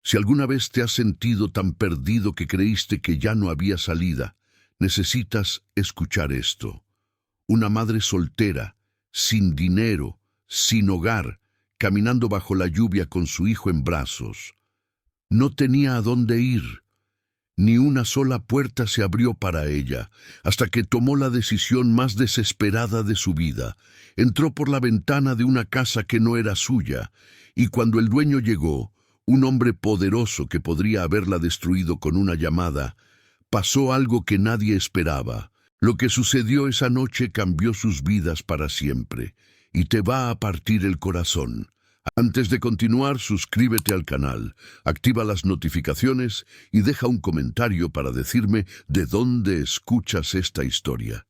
Si alguna vez te has sentido tan perdido que creíste que ya no había salida, necesitas escuchar esto. Una madre soltera, sin dinero, sin hogar, caminando bajo la lluvia con su hijo en brazos. No tenía a dónde ir. Ni una sola puerta se abrió para ella, hasta que tomó la decisión más desesperada de su vida. Entró por la ventana de una casa que no era suya, y cuando el dueño llegó, un hombre poderoso que podría haberla destruido con una llamada, pasó algo que nadie esperaba. Lo que sucedió esa noche cambió sus vidas para siempre, y te va a partir el corazón. Antes de continuar, suscríbete al canal, activa las notificaciones y deja un comentario para decirme de dónde escuchas esta historia.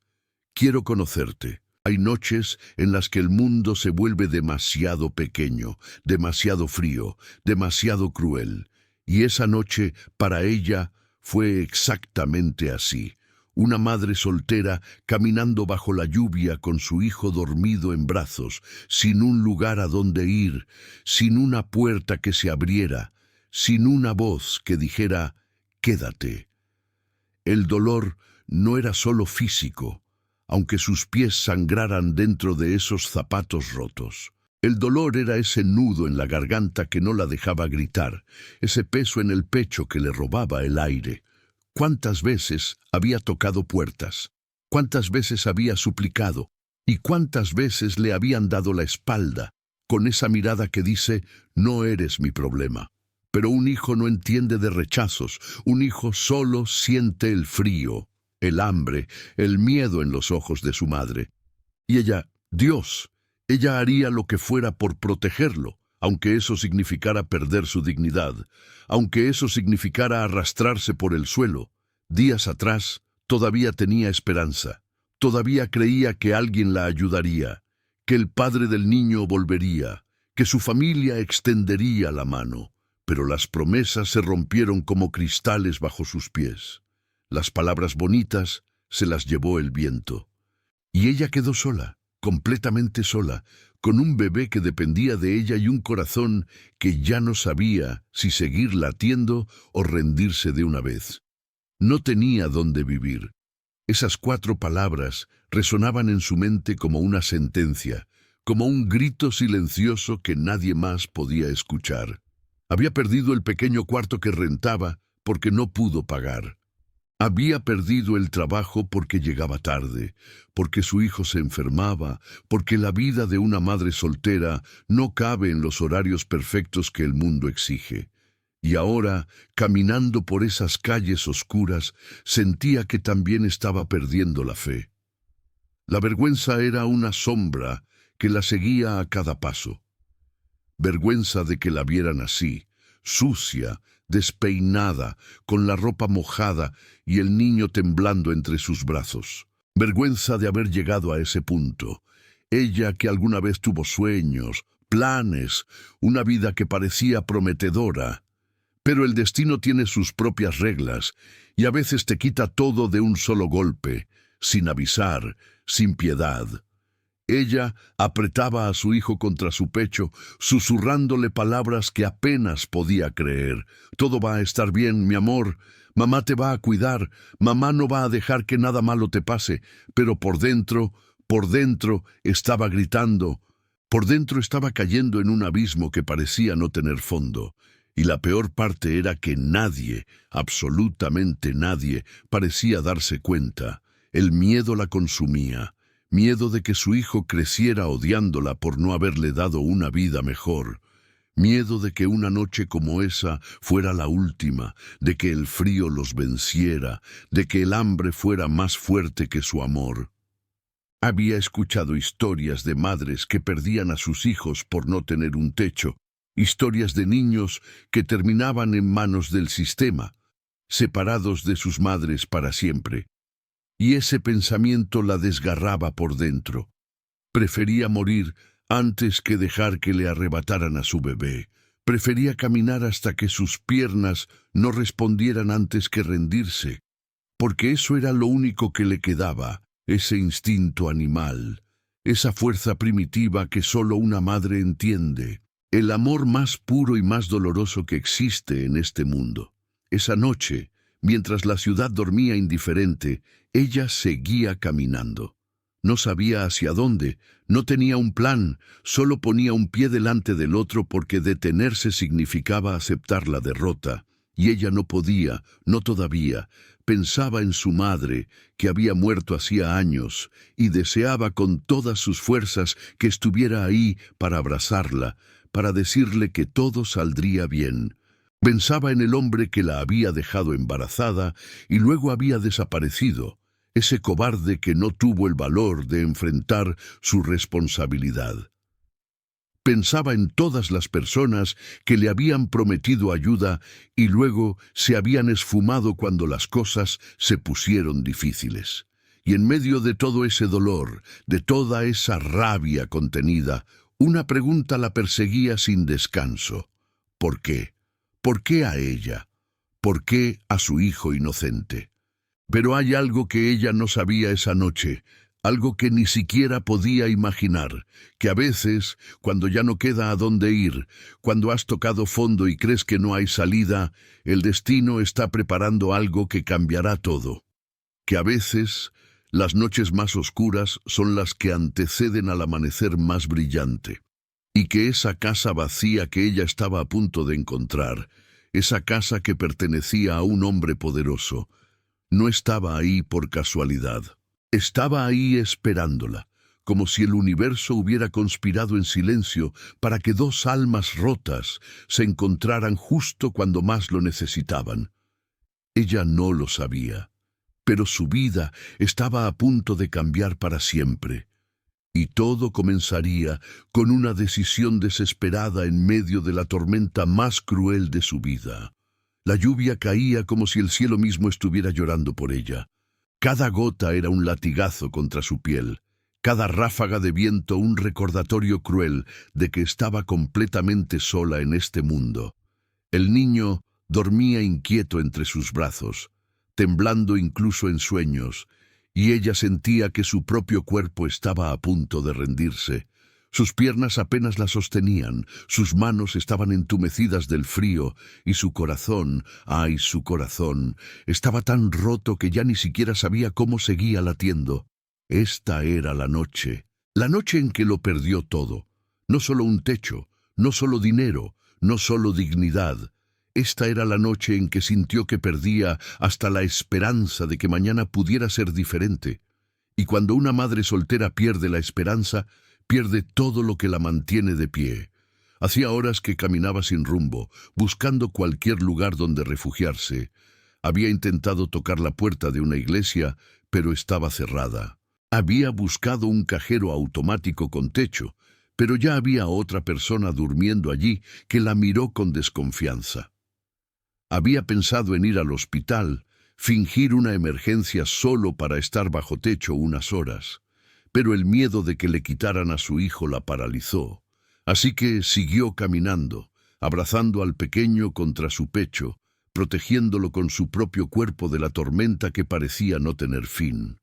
Quiero conocerte. Hay noches en las que el mundo se vuelve demasiado pequeño, demasiado frío, demasiado cruel. Y esa noche, para ella, fue exactamente así. Una madre soltera caminando bajo la lluvia con su hijo dormido en brazos, sin un lugar a donde ir, sin una puerta que se abriera, sin una voz que dijera, «Quédate». El dolor no era solo físico, aunque sus pies sangraran dentro de esos zapatos rotos. El dolor era ese nudo en la garganta que no la dejaba gritar, ese peso en el pecho que le robaba el aire. ¿Cuántas veces había tocado puertas? ¿Cuántas veces había suplicado? ¿Y cuántas veces le habían dado la espalda, con esa mirada que dice, no eres mi problema? Pero un hijo no entiende de rechazos, un hijo solo siente el frío, el hambre, el miedo en los ojos de su madre. Y ella, Dios, ella haría lo que fuera por protegerlo, aunque eso significara perder su dignidad, aunque eso significara arrastrarse por el suelo. Días atrás, todavía tenía esperanza, todavía creía que alguien la ayudaría, que el padre del niño volvería, que su familia extendería la mano, pero las promesas se rompieron como cristales bajo sus pies. Las palabras bonitas se las llevó el viento. Y ella quedó sola, completamente sola, con un bebé que dependía de ella y un corazón que ya no sabía si seguir latiendo o rendirse de una vez. No tenía dónde vivir. Esas 4 palabras resonaban en su mente como una sentencia, como un grito silencioso que nadie más podía escuchar. Había perdido el pequeño cuarto que rentaba porque no pudo pagar. Había perdido el trabajo porque llegaba tarde, porque su hijo se enfermaba, porque la vida de una madre soltera no cabe en los horarios perfectos que el mundo exige. Y ahora, caminando por esas calles oscuras, sentía que también estaba perdiendo la fe. La vergüenza era una sombra que la seguía a cada paso. Vergüenza de que la vieran así, sucia, despeinada, con la ropa mojada y el niño temblando entre sus brazos. Vergüenza de haber llegado a ese punto. Ella que alguna vez tuvo sueños, planes, una vida que parecía prometedora. Pero el destino tiene sus propias reglas y a veces te quita todo de un solo golpe, sin avisar, sin piedad. Ella apretaba a su hijo contra su pecho, susurrándole palabras que apenas podía creer. Todo va a estar bien, mi amor. Mamá te va a cuidar. Mamá no va a dejar que nada malo te pase. Pero por dentro estaba gritando. Por dentro estaba cayendo en un abismo que parecía no tener fondo. Y la peor parte era que nadie, absolutamente nadie, parecía darse cuenta. El miedo la consumía. Miedo de que su hijo creciera odiándola por no haberle dado una vida mejor. Miedo de que una noche como esa fuera la última, de que el frío los venciera, de que el hambre fuera más fuerte que su amor. Había escuchado historias de madres que perdían a sus hijos por no tener un techo, historias de niños que terminaban en manos del sistema, separados de sus madres para siempre. Y ese pensamiento la desgarraba por dentro. Prefería morir antes que dejar que le arrebataran a su bebé. Prefería caminar hasta que sus piernas no respondieran antes que rendirse, porque eso era lo único que le quedaba, ese instinto animal, esa fuerza primitiva que solo una madre entiende. el amor más puro y más doloroso que existe en este mundo. Esa noche, mientras la ciudad dormía indiferente, ella seguía caminando. No sabía hacia dónde, no tenía un plan, solo ponía un pie delante del otro porque detenerse significaba aceptar la derrota. Y ella no podía, no todavía. Pensaba en su madre, que había muerto hacía años, y deseaba con todas sus fuerzas que estuviera ahí para abrazarla, para decirle que todo saldría bien. Pensaba en el hombre que la había dejado embarazada y luego había desaparecido, ese cobarde que no tuvo el valor de enfrentar su responsabilidad. Pensaba en todas las personas que le habían prometido ayuda y luego se habían esfumado cuando las cosas se pusieron difíciles. Y en medio de todo ese dolor, de toda esa rabia contenida, una pregunta la perseguía sin descanso. ¿Por qué? ¿Por qué a ella? ¿Por qué a su hijo inocente? Pero hay algo que ella no sabía esa noche, algo que ni siquiera podía imaginar, que a veces, cuando ya no queda a dónde ir, cuando has tocado fondo y crees que no hay salida, el destino está preparando algo que cambiará todo. Que a veces, las noches más oscuras son las que anteceden al amanecer más brillante. Y que esa casa vacía que ella estaba a punto de encontrar, esa casa que pertenecía a un hombre poderoso, no estaba ahí por casualidad. Estaba ahí esperándola, como si el universo hubiera conspirado en silencio para que dos almas rotas se encontraran justo cuando más lo necesitaban. Ella no lo sabía, pero su vida estaba a punto de cambiar para siempre. Y todo comenzaría con una decisión desesperada en medio de la tormenta más cruel de su vida. La lluvia caía como si el cielo mismo estuviera llorando por ella. Cada gota era un latigazo contra su piel, cada ráfaga de viento un recordatorio cruel de que estaba completamente sola en este mundo. El niño dormía inquieto entre sus brazos, temblando incluso en sueños, y ella sentía que su propio cuerpo estaba a punto de rendirse. Sus piernas apenas la sostenían, sus manos estaban entumecidas del frío, y su corazón, ¡ay, su corazón!, estaba tan roto que ya ni siquiera sabía cómo seguía latiendo. Esta era la noche en que lo perdió todo. No solo un techo, no solo dinero, no solo dignidad. Esta era la noche en que sintió que perdía hasta la esperanza de que mañana pudiera ser diferente. Y cuando una madre soltera pierde la esperanza, pierde todo lo que la mantiene de pie. Hacía horas que caminaba sin rumbo, buscando cualquier lugar donde refugiarse. Había intentado tocar la puerta de una iglesia, pero estaba cerrada. Había buscado un cajero automático con techo, pero ya había otra persona durmiendo allí que la miró con desconfianza. Había pensado en ir al hospital, fingir una emergencia solo para estar bajo techo unas horas, pero el miedo de que le quitaran a su hijo la paralizó. Así que siguió caminando, abrazando al pequeño contra su pecho, protegiéndolo con su propio cuerpo de la tormenta que parecía no tener fin.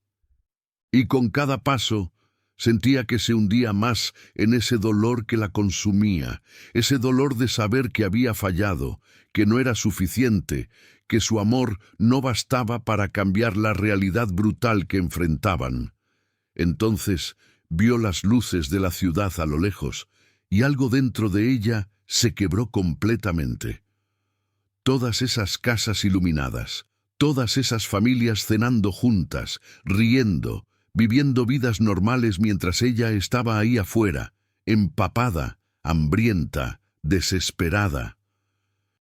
Y con cada paso, sentía que se hundía más en ese dolor que la consumía, ese dolor de saber que había fallado, que no era suficiente, que su amor no bastaba para cambiar la realidad brutal que enfrentaban. Entonces vio las luces de la ciudad a lo lejos, y algo dentro de ella se quebró completamente. Todas esas casas iluminadas, todas esas familias cenando juntas, riendo, viviendo vidas normales mientras ella estaba ahí afuera, empapada, hambrienta, desesperada.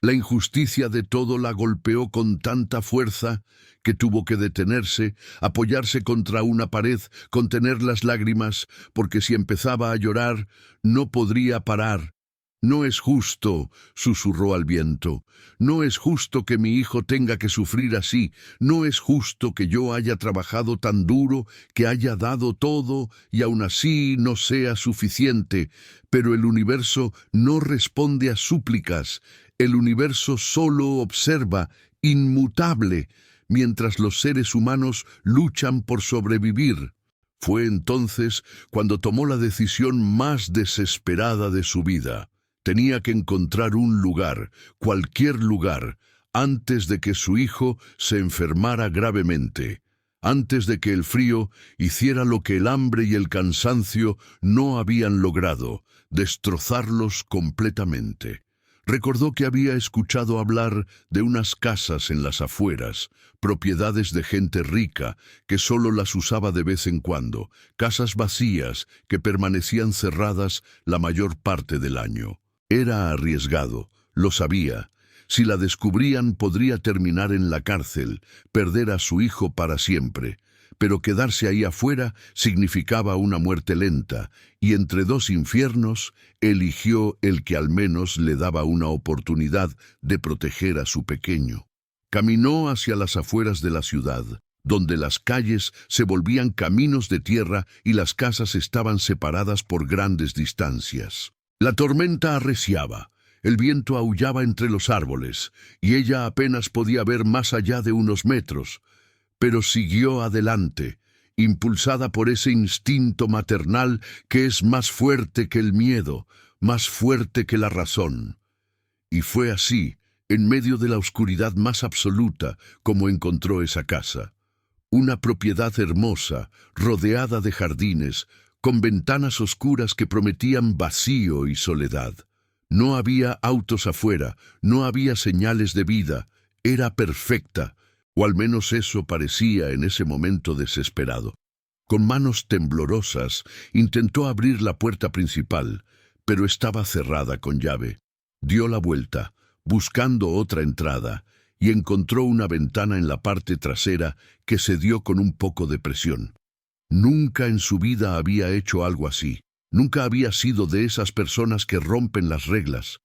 La injusticia de todo la golpeó con tanta fuerza que tuvo que detenerse, apoyarse contra una pared, contener las lágrimas, porque si empezaba a llorar, no podría parar. «No es justo», susurró al viento. «No es justo que mi hijo tenga que sufrir así. No es justo que yo haya trabajado tan duro, que haya dado todo y aún así no sea suficiente. Pero el universo no responde a súplicas. El universo solo observa, inmutable, mientras los seres humanos luchan por sobrevivir». Fue entonces cuando tomó la decisión más desesperada de su vida. Tenía que encontrar un lugar, cualquier lugar, antes de que su hijo se enfermara gravemente, antes de que el frío hiciera lo que el hambre y el cansancio no habían logrado, destrozarlos completamente. Recordó que había escuchado hablar de unas casas en las afueras, propiedades de gente rica que solo las usaba de vez en cuando, casas vacías que permanecían cerradas la mayor parte del año. Era arriesgado, lo sabía. Si la descubrían podría terminar en la cárcel, perder a su hijo para siempre. Pero quedarse ahí afuera significaba una muerte lenta, y entre dos infiernos eligió el que al menos le daba una oportunidad de proteger a su pequeño. Caminó hacia las afueras de la ciudad, donde las calles se volvían caminos de tierra y las casas estaban separadas por grandes distancias. La tormenta arreciaba. El viento aullaba entre los árboles, y ella apenas podía ver más allá de unos metros, pero siguió adelante, impulsada por ese instinto maternal que es más fuerte que el miedo, más fuerte que la razón. Y fue así, en medio de la oscuridad más absoluta, como encontró esa casa. Una propiedad hermosa, rodeada de jardines, con ventanas oscuras que prometían vacío y soledad. No había autos afuera, no había señales de vida, era perfecta, o al menos eso parecía en ese momento desesperado. Con manos temblorosas, intentó abrir la puerta principal, pero estaba cerrada con llave. Dio la vuelta, buscando otra entrada, y encontró una ventana en la parte trasera que cedió con un poco de presión. Nunca en su vida había hecho algo así. Nunca había sido de esas personas que rompen las reglas.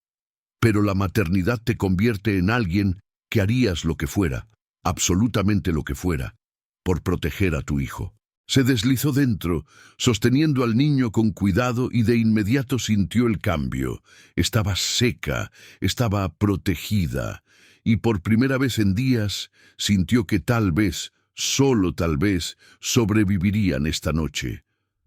Pero la maternidad te convierte en alguien que harías lo que fuera, absolutamente lo que fuera, por proteger a tu hijo. Se deslizó dentro, sosteniendo al niño con cuidado y de inmediato sintió el cambio. Estaba seca, estaba protegida, y por primera vez en días sintió que tal vez, solo tal vez, sobrevivirían esta noche.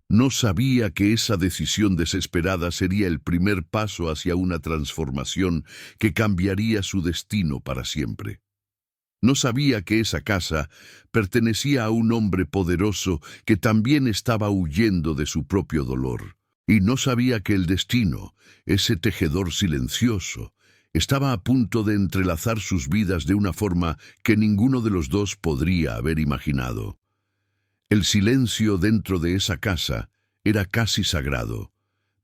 No sabía que esa decisión desesperada sería el primer paso hacia una transformación que cambiaría su destino para siempre. No sabía que esa casa pertenecía a un hombre poderoso que también estaba huyendo de su propio dolor. Y no sabía que el destino, ese tejedor silencioso, estaba a punto de entrelazar sus vidas de una forma que ninguno de los dos podría haber imaginado. El silencio dentro de esa casa era casi sagrado,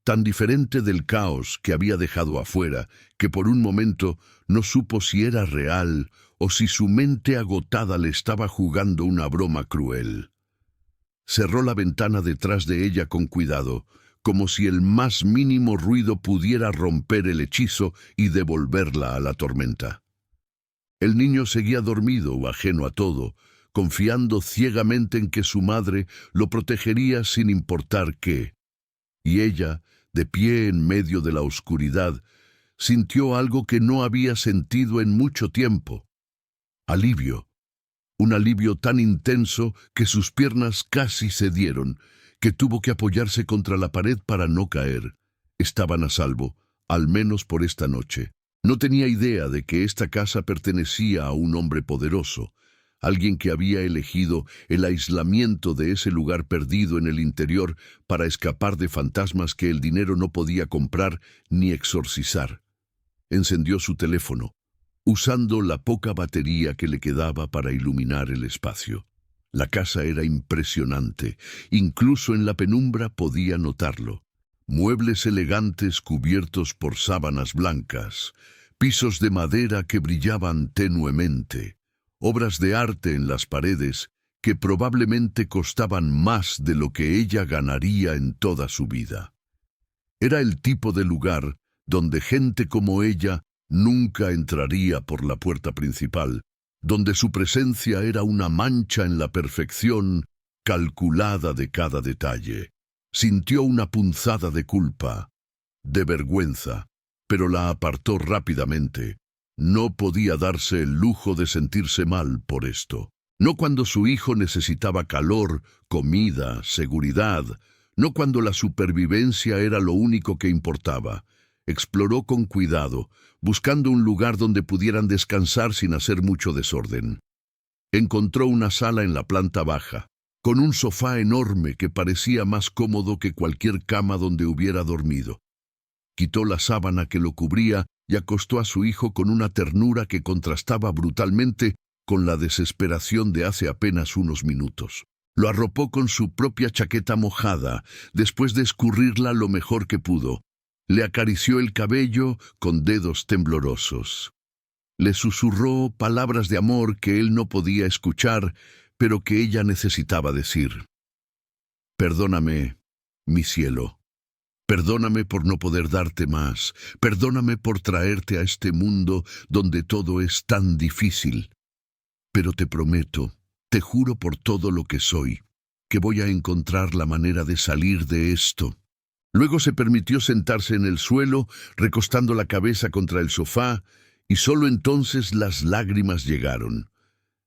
tan diferente del caos que había dejado afuera que por un momento no supo si era real o si su mente agotada le estaba jugando una broma cruel. Cerró la ventana detrás de ella con cuidado, como si el más mínimo ruido pudiera romper el hechizo y devolverla a la tormenta. El niño seguía dormido o ajeno a todo, confiando ciegamente en que su madre lo protegería sin importar qué. Y ella, de pie en medio de la oscuridad, sintió algo que no había sentido en mucho tiempo. Alivio. Un alivio tan intenso que sus piernas casi cedieron, que tuvo que apoyarse contra la pared para no caer. Estaban a salvo, al menos por esta noche. No tenía idea de que esta casa pertenecía a un hombre poderoso, alguien que había elegido el aislamiento de ese lugar perdido en el interior para escapar de fantasmas que el dinero no podía comprar ni exorcizar. Encendió su teléfono, usando la poca batería que le quedaba para iluminar el espacio. La casa era impresionante, incluso en la penumbra podía notarlo. Muebles elegantes cubiertos por sábanas blancas, pisos de madera que brillaban tenuemente, obras de arte en las paredes que probablemente costaban más de lo que ella ganaría en toda su vida. Era el tipo de lugar donde gente como ella nunca entraría por la puerta principal, donde su presencia era una mancha en la perfección calculada de cada detalle. Sintió una punzada de culpa, de vergüenza, pero la apartó rápidamente. No podía darse el lujo de sentirse mal por esto. No cuando su hijo necesitaba calor, comida, seguridad, no cuando la supervivencia era lo único que importaba. Exploró con cuidado, buscando un lugar donde pudieran descansar sin hacer mucho desorden. Encontró una sala en la planta baja, con un sofá enorme que parecía más cómodo que cualquier cama donde hubiera dormido. Quitó la sábana que lo cubría y acostó a su hijo con una ternura que contrastaba brutalmente con la desesperación de hace apenas unos minutos. Lo arropó con su propia chaqueta mojada, después de escurrirla lo mejor que pudo. Le acarició el cabello con dedos temblorosos. Le susurró palabras de amor que él no podía escuchar, pero que ella necesitaba decir. Perdóname, mi cielo. Perdóname por no poder darte más. Perdóname por traerte a este mundo donde todo es tan difícil. Pero te prometo, te juro por todo lo que soy, que voy a encontrar la manera de salir de esto. Luego se permitió sentarse en el suelo, recostando la cabeza contra el sofá, y solo entonces las lágrimas llegaron.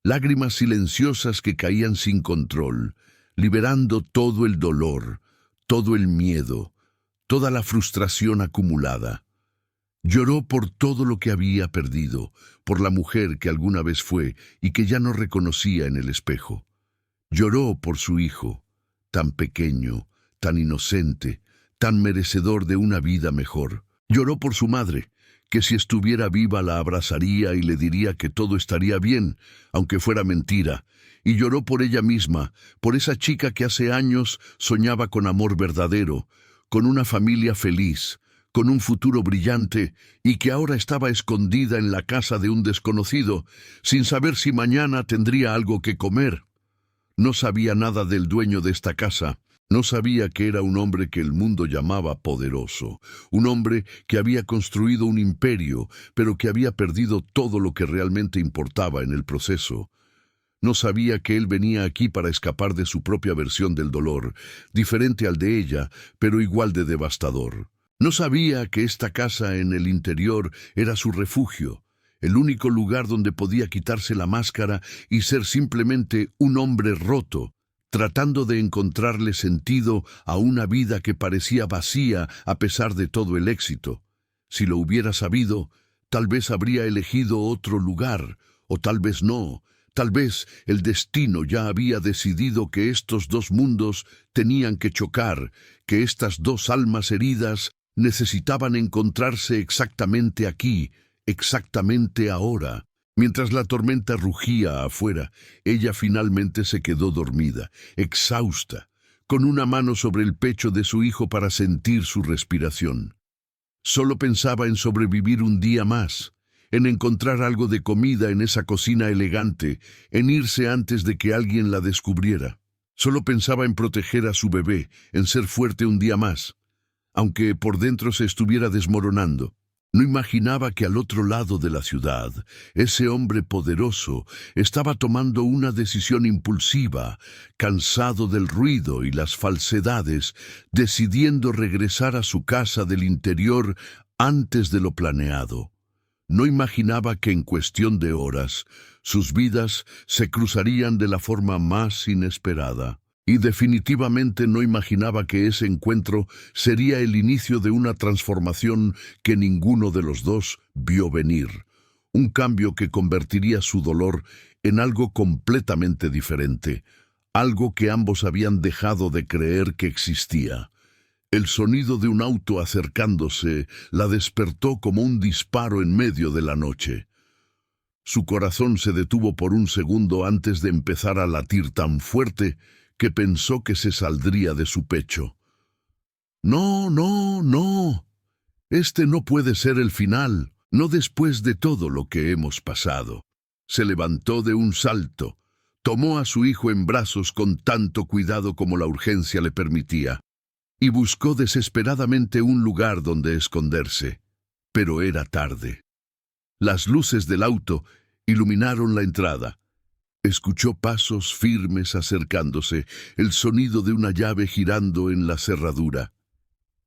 Lágrimas silenciosas que caían sin control, liberando todo el dolor, todo el miedo, toda la frustración acumulada. Lloró por todo lo que había perdido, por la mujer que alguna vez fue y que ya no reconocía en el espejo. Lloró por su hijo, tan pequeño, tan inocente, tan merecedor de una vida mejor. Lloró por su madre, que si estuviera viva la abrazaría y le diría que todo estaría bien, aunque fuera mentira. Y lloró por ella misma, por esa chica que hace años soñaba con amor verdadero, con una familia feliz, con un futuro brillante, y que ahora estaba escondida en la casa de un desconocido, sin saber si mañana tendría algo que comer. No sabía nada del dueño de esta casa. No sabía que era un hombre que el mundo llamaba poderoso, un hombre que había construido un imperio, pero que había perdido todo lo que realmente importaba en el proceso. No sabía que él venía aquí para escapar de su propia versión del dolor, diferente al de ella, pero igual de devastador. No sabía que esta casa en el interior era su refugio, el único lugar donde podía quitarse la máscara y ser simplemente un hombre roto, tratando de encontrarle sentido a una vida que parecía vacía a pesar de todo el éxito. Si lo hubiera sabido, tal vez habría elegido otro lugar, o tal vez no. Tal vez el destino ya había decidido que estos dos mundos tenían que chocar, que estas dos almas heridas necesitaban encontrarse exactamente aquí, exactamente ahora. Mientras la tormenta rugía afuera, ella finalmente se quedó dormida, exhausta, con una mano sobre el pecho de su hijo para sentir su respiración. Solo pensaba en sobrevivir un día más, en encontrar algo de comida en esa cocina elegante, en irse antes de que alguien la descubriera. Solo pensaba en proteger a su bebé, en ser fuerte un día más, aunque por dentro se estuviera desmoronando. No imaginaba que al otro lado de la ciudad, ese hombre poderoso estaba tomando una decisión impulsiva, cansado del ruido y las falsedades, decidiendo regresar a su casa del interior antes de lo planeado. No imaginaba que en cuestión de horas, sus vidas se cruzarían de la forma más inesperada. Y definitivamente no imaginaba que ese encuentro sería el inicio de una transformación que ninguno de los dos vio venir. Un cambio que convertiría su dolor en algo completamente diferente, algo que ambos habían dejado de creer que existía. El sonido de un auto acercándose la despertó como un disparo en medio de la noche. Su corazón se detuvo por un segundo antes de empezar a latir tan fuerte que pensó que se saldría de su pecho. No, no, no. Este no puede ser el final, no después de todo lo que hemos pasado. Se levantó de un salto, tomó a su hijo en brazos con tanto cuidado como la urgencia le permitía, y buscó desesperadamente un lugar donde esconderse. Pero era tarde. Las luces del auto iluminaron la entrada. Escuchó pasos firmes acercándose, el sonido de una llave girando en la cerradura.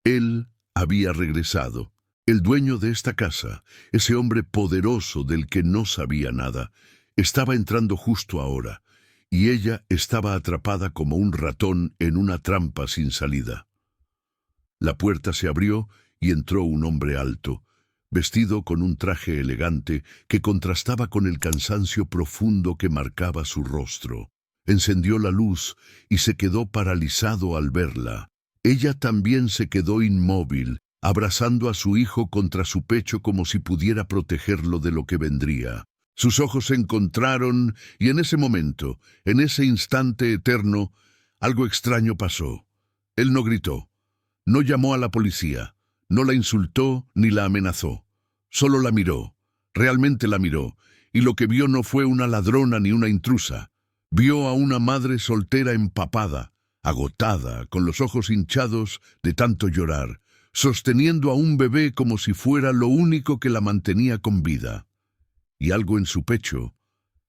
Él había regresado. El dueño de esta casa, ese hombre poderoso del que no sabía nada, estaba entrando justo ahora, y ella estaba atrapada como un ratón en una trampa sin salida. La puerta se abrió y entró un hombre alto, vestido con un traje elegante que contrastaba con el cansancio profundo que marcaba su rostro. Encendió la luz y se quedó paralizado al verla. Ella también se quedó inmóvil, abrazando a su hijo contra su pecho como si pudiera protegerlo de lo que vendría. Sus ojos se encontraron y en ese momento, en ese instante eterno, algo extraño pasó. Él no gritó, no llamó a la policía, no la insultó ni la amenazó. Solo la miró, realmente la miró, y lo que vio no fue una ladrona ni una intrusa. Vio a una madre soltera empapada, agotada, con los ojos hinchados de tanto llorar, sosteniendo a un bebé como si fuera lo único que la mantenía con vida. Y algo en su pecho,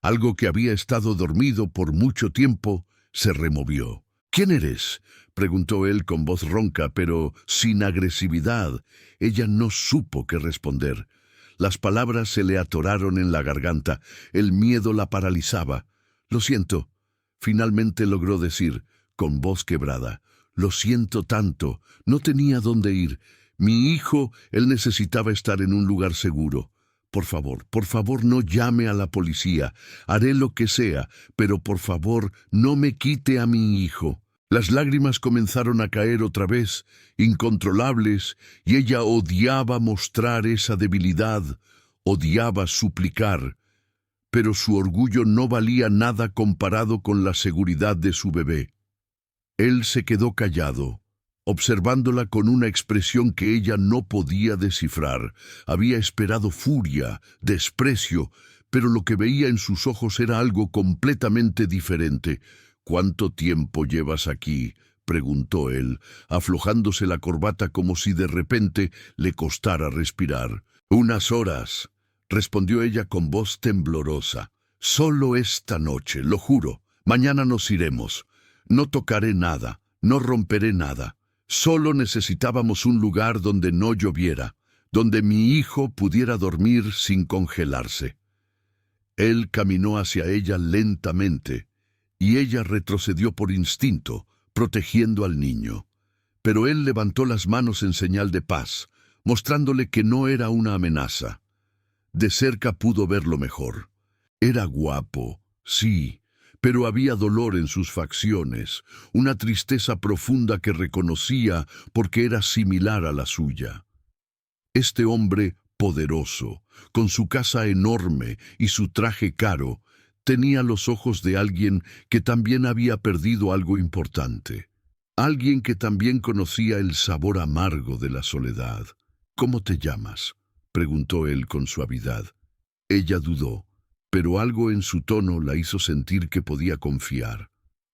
algo que había estado dormido por mucho tiempo, se removió. «¿Quién eres?», preguntó él con voz ronca, pero sin agresividad. Ella no supo qué responder. Las palabras se le atoraron en la garganta, el miedo la paralizaba. «Lo siento», finalmente logró decir, con voz quebrada. «Lo siento tanto, no tenía dónde ir. Mi hijo, él necesitaba estar en un lugar seguro. Por favor, no llame a la policía. Haré lo que sea, pero por favor, no me quite a mi hijo». Las lágrimas comenzaron a caer otra vez, incontrolables, y ella odiaba mostrar esa debilidad, odiaba suplicar. Pero su orgullo no valía nada comparado con la seguridad de su bebé. Él se quedó callado, observándola con una expresión que ella no podía descifrar. Había esperado furia, desprecio, pero lo que veía en sus ojos era algo completamente diferente. «¿Cuánto tiempo llevas aquí?», preguntó él, aflojándose la corbata como si de repente le costara respirar. «Unas horas», respondió ella con voz temblorosa. «Solo esta noche, lo juro. Mañana nos iremos. No tocaré nada, no romperé nada. Solo necesitábamos un lugar donde no lloviera, donde mi hijo pudiera dormir sin congelarse». Él caminó hacia ella lentamente, y ella retrocedió por instinto, protegiendo al niño. Pero él levantó las manos en señal de paz, mostrándole que no era una amenaza. De cerca pudo verlo mejor. Era guapo, sí, pero había dolor en sus facciones, una tristeza profunda que reconocía porque era similar a la suya. Este hombre poderoso, con su casa enorme y su traje caro, tenía los ojos de alguien que también había perdido algo importante. Alguien que también conocía el sabor amargo de la soledad. «¿Cómo te llamas?», preguntó él con suavidad. Ella dudó, pero algo en su tono la hizo sentir que podía confiar,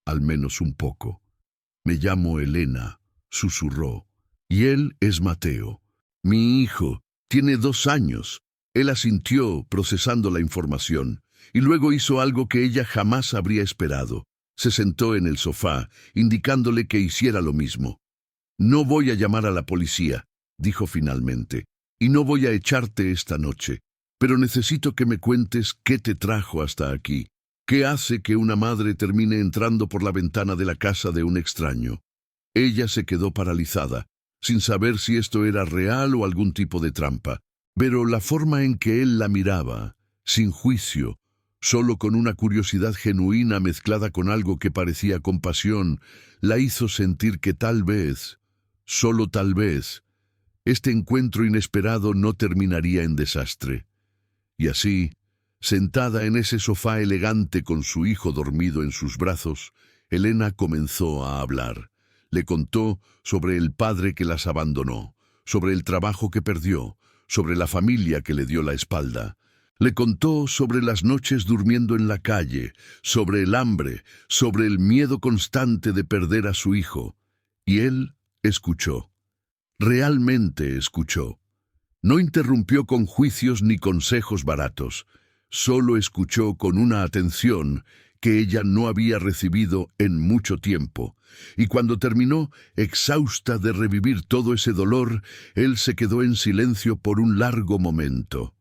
al menos un poco. «Me llamo Elena», susurró. «Y él es Mateo. Mi hijo. Tiene 2 años». Él asintió, procesando la información, y luego hizo algo que ella jamás habría esperado. Se sentó en el sofá, indicándole que hiciera lo mismo. «No voy a llamar a la policía», dijo finalmente, «y no voy a echarte esta noche, pero necesito que me cuentes qué te trajo hasta aquí. ¿Qué hace que una madre termine entrando por la ventana de la casa de un extraño?» Ella se quedó paralizada, sin saber si esto era real o algún tipo de trampa, pero la forma en que él la miraba, sin juicio, solo con una curiosidad genuina mezclada con algo que parecía compasión, la hizo sentir que tal vez, solo tal vez, este encuentro inesperado no terminaría en desastre. Y así, sentada en ese sofá elegante con su hijo dormido en sus brazos, Elena comenzó a hablar. Le contó sobre el padre que las abandonó, sobre el trabajo que perdió, sobre la familia que le dio la espalda. Le contó sobre las noches durmiendo en la calle, sobre el hambre, sobre el miedo constante de perder a su hijo. Y él escuchó. Realmente escuchó. No interrumpió con juicios ni consejos baratos. Solo escuchó con una atención que ella no había recibido en mucho tiempo. Y cuando terminó, exhausta de revivir todo ese dolor, él se quedó en silencio por un largo momento.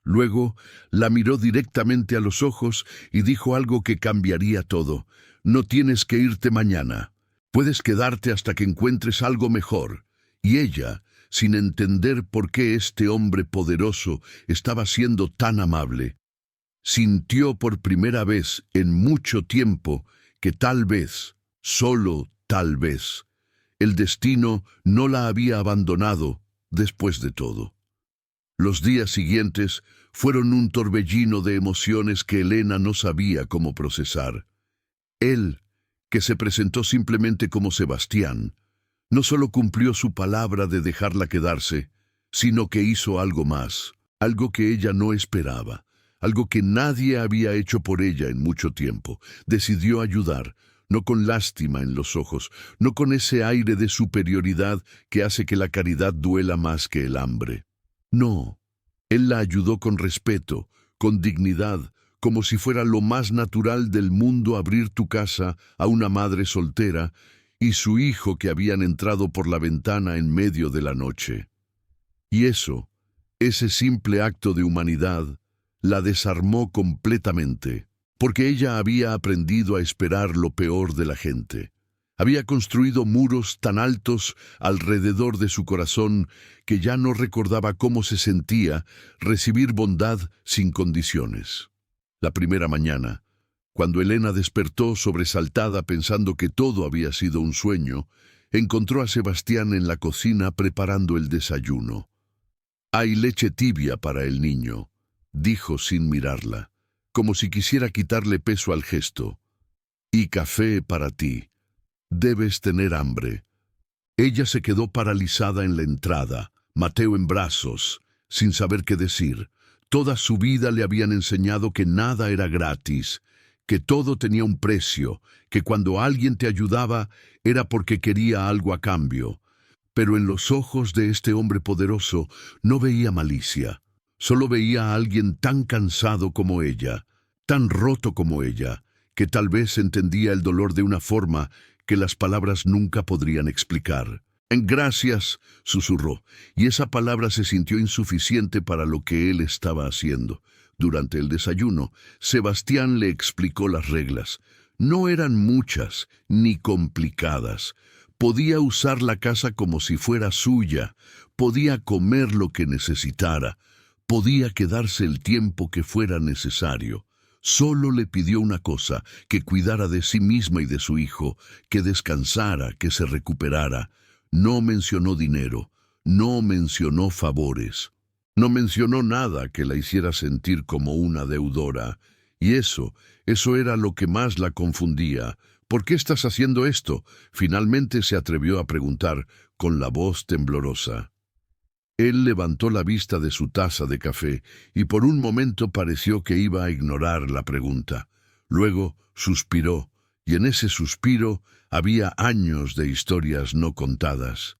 Luego la miró directamente a los ojos y dijo algo que cambiaría todo. «No tienes que irte mañana. Puedes quedarte hasta que encuentres algo mejor». Y ella, sin entender por qué este hombre poderoso estaba siendo tan amable. Sintió por primera vez en mucho tiempo que tal vez, solo tal vez, el destino no la había abandonado después de todo. Los días siguientes fueron un torbellino de emociones que Elena no sabía cómo procesar. Él, que se presentó simplemente como Sebastián, no solo cumplió su palabra de dejarla quedarse, sino que hizo algo más, algo que ella no esperaba, algo que nadie había hecho por ella en mucho tiempo. Decidió ayudar, no con lástima en los ojos, no con ese aire de superioridad que hace que la caridad duela más que el hambre. No, él la ayudó con respeto, con dignidad, como si fuera lo más natural del mundo abrir tu casa a una madre soltera y su hijo que habían entrado por la ventana en medio de la noche. Y eso, ese simple acto de humanidad, la desarmó completamente, porque ella había aprendido a esperar lo peor de la gente. Había construido muros tan altos alrededor de su corazón que ya no recordaba cómo se sentía recibir bondad sin condiciones. La primera mañana, cuando Elena despertó sobresaltada pensando que todo había sido un sueño, encontró a Sebastián en la cocina preparando el desayuno. «Hay leche tibia para el niño», dijo sin mirarla, como si quisiera quitarle peso al gesto. «Y café para ti. Debes tener hambre». Ella se quedó paralizada en la entrada, Mateo en brazos, sin saber qué decir. Toda su vida le habían enseñado que nada era gratis, que todo tenía un precio, que cuando alguien te ayudaba era porque quería algo a cambio. Pero en los ojos de este hombre poderoso no veía malicia. Solo veía a alguien tan cansado como ella, tan roto como ella, que tal vez entendía el dolor de una forma que las palabras nunca podrían explicar. «Gracias», susurró, y esa palabra se sintió insuficiente para lo que él estaba haciendo. Durante el desayuno, Sebastián le explicó las reglas. No eran muchas, ni complicadas. Podía usar la casa como si fuera suya, podía comer lo que necesitara, podía quedarse el tiempo que fuera necesario. Solo le pidió una cosa, que cuidara de sí misma y de su hijo, que descansara, que se recuperara. No mencionó dinero, no mencionó favores, no mencionó nada que la hiciera sentir como una deudora. Y eso era lo que más la confundía. «¿Por qué estás haciendo esto?», finalmente se atrevió a preguntar, con la voz temblorosa. Él levantó la vista de su taza de café y por un momento pareció que iba a ignorar la pregunta. Luego suspiró, y en ese suspiro había años de historias no contadas.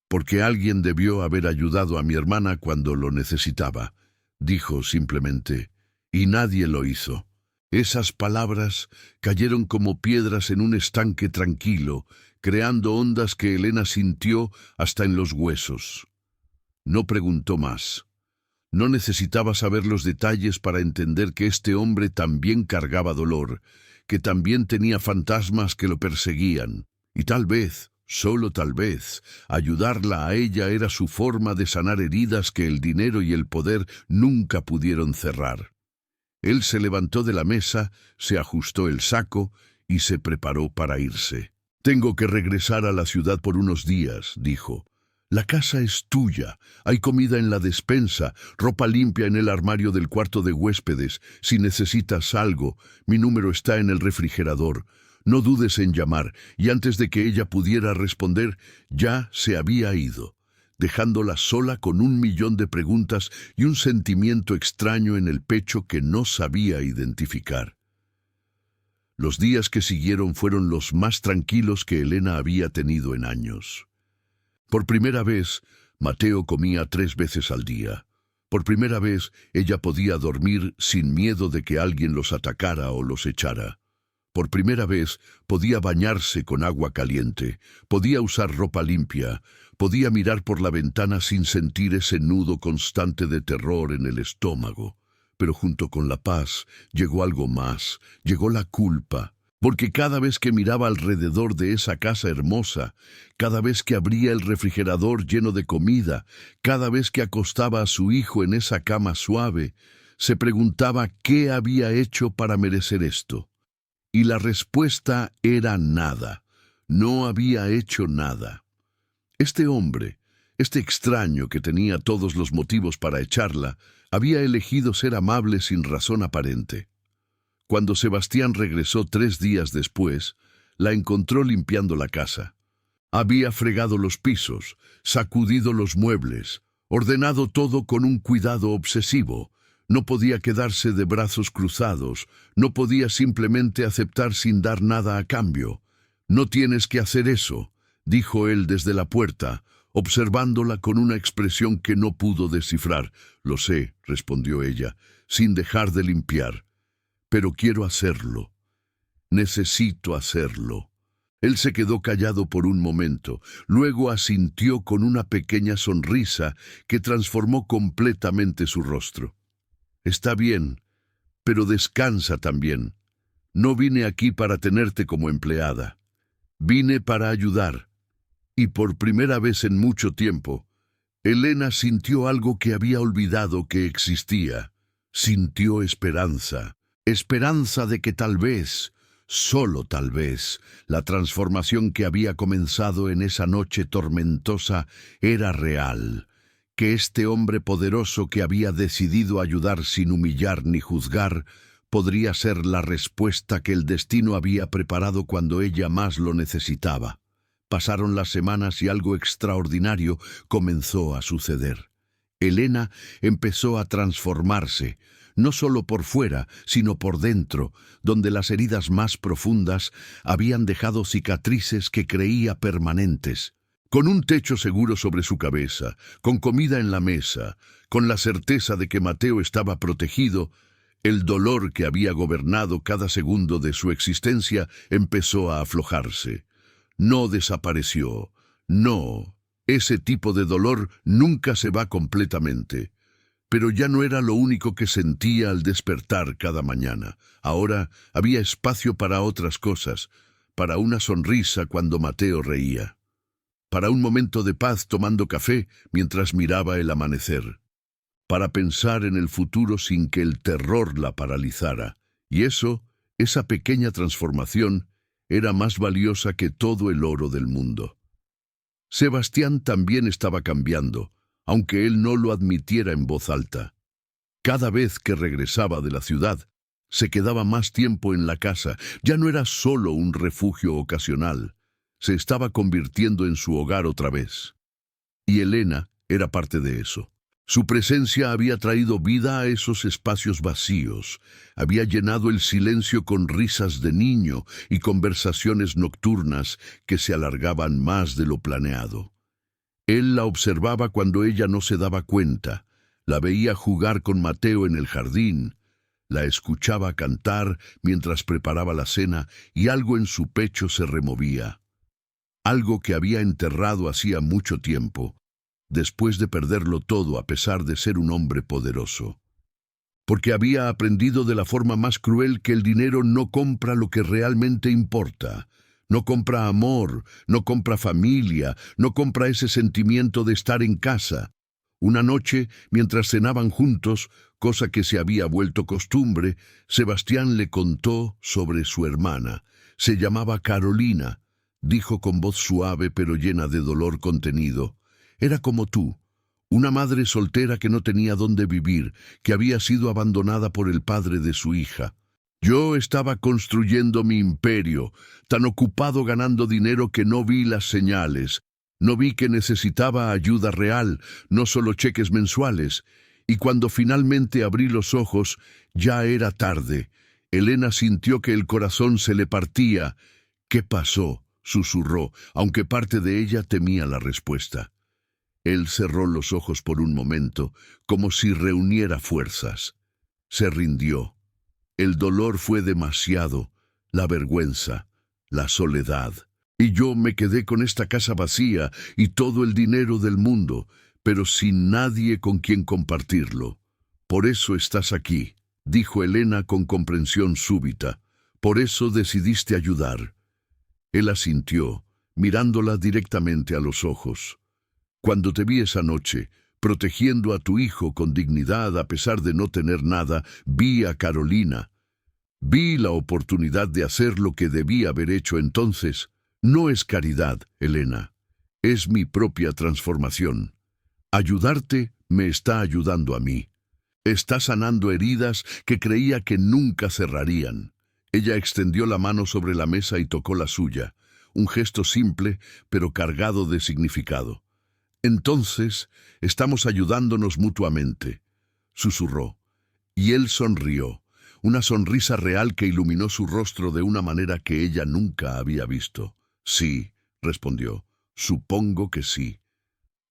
«Porque alguien debió haber ayudado a mi hermana cuando lo necesitaba», dijo simplemente, «y nadie lo hizo». Esas palabras cayeron como piedras en un estanque tranquilo, creando ondas que Elena sintió hasta en los huesos. No preguntó más. No necesitaba saber los detalles para entender que este hombre también cargaba dolor, que también tenía fantasmas que lo perseguían. Y tal vez, solo tal vez, ayudarla a ella era su forma de sanar heridas que el dinero y el poder nunca pudieron cerrar. Él se levantó de la mesa, se ajustó el saco y se preparó para irse. «Tengo que regresar a la ciudad por unos días», dijo. «La casa es tuya, hay comida en la despensa, ropa limpia en el armario del cuarto de huéspedes. Si necesitas algo, mi número está en el refrigerador. No dudes en llamar». Y antes de que ella pudiera responder, ya se había ido, dejándola sola con 1.000.000 de preguntas y un sentimiento extraño en el pecho que no sabía identificar. Los días que siguieron fueron los más tranquilos que Elena había tenido en años. Por primera vez, Mateo comía 3 veces al día. Por primera vez, ella podía dormir sin miedo de que alguien los atacara o los echara. Por primera vez, podía bañarse con agua caliente, podía usar ropa limpia, podía mirar por la ventana sin sentir ese nudo constante de terror en el estómago. Pero junto con la paz llegó algo más, llegó la culpa. porque cada vez que miraba alrededor de esa casa hermosa, cada vez que abría el refrigerador lleno de comida, cada vez que acostaba a su hijo en esa cama suave, se preguntaba qué había hecho para merecer esto. Y la respuesta era nada. No había hecho nada. Este hombre, este extraño que tenía todos los motivos para echarla, había elegido ser amable sin razón aparente. Cuando Sebastián regresó 3 días después, la encontró limpiando la casa. Había fregado los pisos, sacudido los muebles, ordenado todo con un cuidado obsesivo. No podía quedarse de brazos cruzados, no podía simplemente aceptar sin dar nada a cambio. «No tienes que hacer eso», dijo él desde la puerta, observándola con una expresión que no pudo descifrar. «Lo sé», respondió ella, sin dejar de limpiar. «Pero quiero hacerlo. Necesito hacerlo». Él se quedó callado por un momento, luego asintió con una pequeña sonrisa que transformó completamente su rostro. «Está bien, pero descansa también. No vine aquí para tenerte como empleada. Vine para ayudar». Y por primera vez en mucho tiempo, Elena sintió algo que había olvidado que existía. Sintió esperanza. Esperanza de que tal vez, solo tal vez, la transformación que había comenzado en esa noche tormentosa era real, que este hombre poderoso que había decidido ayudar sin humillar ni juzgar, podría ser la respuesta que el destino había preparado cuando ella más lo necesitaba. Pasaron las semanas y algo extraordinario comenzó a suceder. Elena empezó a transformarse, no solo por fuera, sino por dentro, donde las heridas más profundas habían dejado cicatrices que creía permanentes. Con un techo seguro sobre su cabeza, con comida en la mesa, con la certeza de que Mateo estaba protegido, el dolor que había gobernado cada segundo de su existencia empezó a aflojarse. No desapareció. No, ese tipo de dolor nunca se va completamente. Pero ya no era lo único que sentía al despertar cada mañana. Ahora había espacio para otras cosas, para una sonrisa cuando Mateo reía, para un momento de paz tomando café mientras miraba el amanecer, para pensar en el futuro sin que el terror la paralizara. Y esa pequeña transformación, era más valiosa que todo el oro del mundo. Sebastián también estaba cambiando, aunque él no lo admitiera en voz alta. Cada vez que regresaba de la ciudad, se quedaba más tiempo en la casa. Ya no era solo un refugio ocasional, se estaba convirtiendo en su hogar otra vez. Y Elena era parte de eso. Su presencia había traído vida a esos espacios vacíos, había llenado el silencio con risas de niño y conversaciones nocturnas que se alargaban más de lo planeado. Él la observaba cuando ella no se daba cuenta, la veía jugar con Mateo en el jardín, la escuchaba cantar mientras preparaba la cena y algo en su pecho se removía. Algo que había enterrado hacía mucho tiempo, después de perderlo todo a pesar de ser un hombre poderoso. Porque había aprendido de la forma más cruel que el dinero no compra lo que realmente importa. No compra amor, no compra familia, no compra ese sentimiento de estar en casa. Una noche, mientras cenaban juntos, cosa que se había vuelto costumbre, Sebastián le contó sobre su hermana. Se llamaba Carolina, dijo con voz suave pero llena de dolor contenido. Era como tú, una madre soltera que no tenía dónde vivir, que había sido abandonada por el padre de su hija. Yo estaba construyendo mi imperio, tan ocupado ganando dinero que no vi las señales. No vi que necesitaba ayuda real, no solo cheques mensuales. Y cuando finalmente abrí los ojos, ya era tarde. Elena sintió que el corazón se le partía. «¿Qué pasó?», susurró, aunque parte de ella temía la respuesta. Él cerró los ojos por un momento, como si reuniera fuerzas. Se rindió. El dolor fue demasiado, la vergüenza, la soledad. Y yo me quedé con esta casa vacía y todo el dinero del mundo, pero sin nadie con quien compartirlo. Por eso estás aquí, dijo Elena con comprensión súbita. Por eso decidiste ayudar. Él asintió, mirándola directamente a los ojos. Cuando te vi esa noche, protegiendo a tu hijo con dignidad a pesar de no tener nada, vi a Carolina. Vi la oportunidad de hacer lo que debía haber hecho entonces. No es caridad, Elena. Es mi propia transformación. Ayudarte me está ayudando a mí. Está sanando heridas que creía que nunca cerrarían. Ella extendió la mano sobre la mesa y tocó la suya. Un gesto simple, pero cargado de significado. Entonces, estamos ayudándonos mutuamente, susurró. Y él sonrió, una sonrisa real que iluminó su rostro de una manera que ella nunca había visto. Sí, respondió, supongo que sí.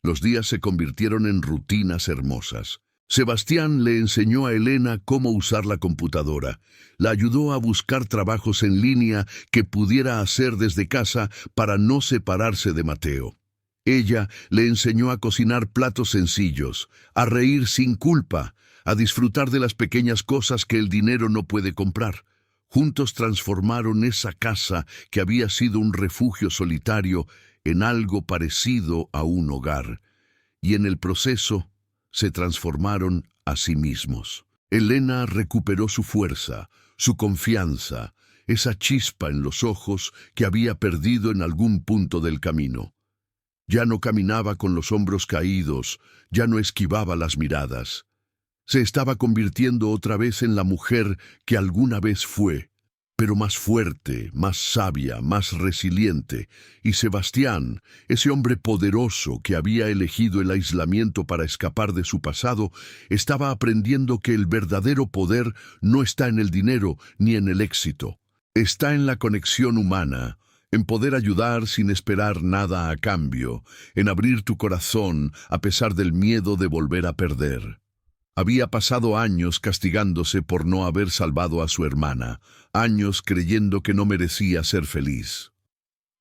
Los días se convirtieron en rutinas hermosas. Sebastián le enseñó a Elena cómo usar la computadora. La ayudó a buscar trabajos en línea que pudiera hacer desde casa para no separarse de Mateo. Ella le enseñó a cocinar platos sencillos, a reír sin culpa, a disfrutar de las pequeñas cosas que el dinero no puede comprar. Juntos transformaron esa casa que había sido un refugio solitario en algo parecido a un hogar. Y en el proceso se transformaron a sí mismos. Elena recuperó su fuerza, su confianza, esa chispa en los ojos que había perdido en algún punto del camino. Ya no caminaba con los hombros caídos, ya no esquivaba las miradas. Se estaba convirtiendo otra vez en la mujer que alguna vez fue, pero más fuerte, más sabia, más resiliente. Y Sebastián, ese hombre poderoso que había elegido el aislamiento para escapar de su pasado, estaba aprendiendo que el verdadero poder no está en el dinero ni en el éxito. Está en la conexión humana, en poder ayudar sin esperar nada a cambio, en abrir tu corazón a pesar del miedo de volver a perder. Había pasado años castigándose por no haber salvado a su hermana, años creyendo que no merecía ser feliz.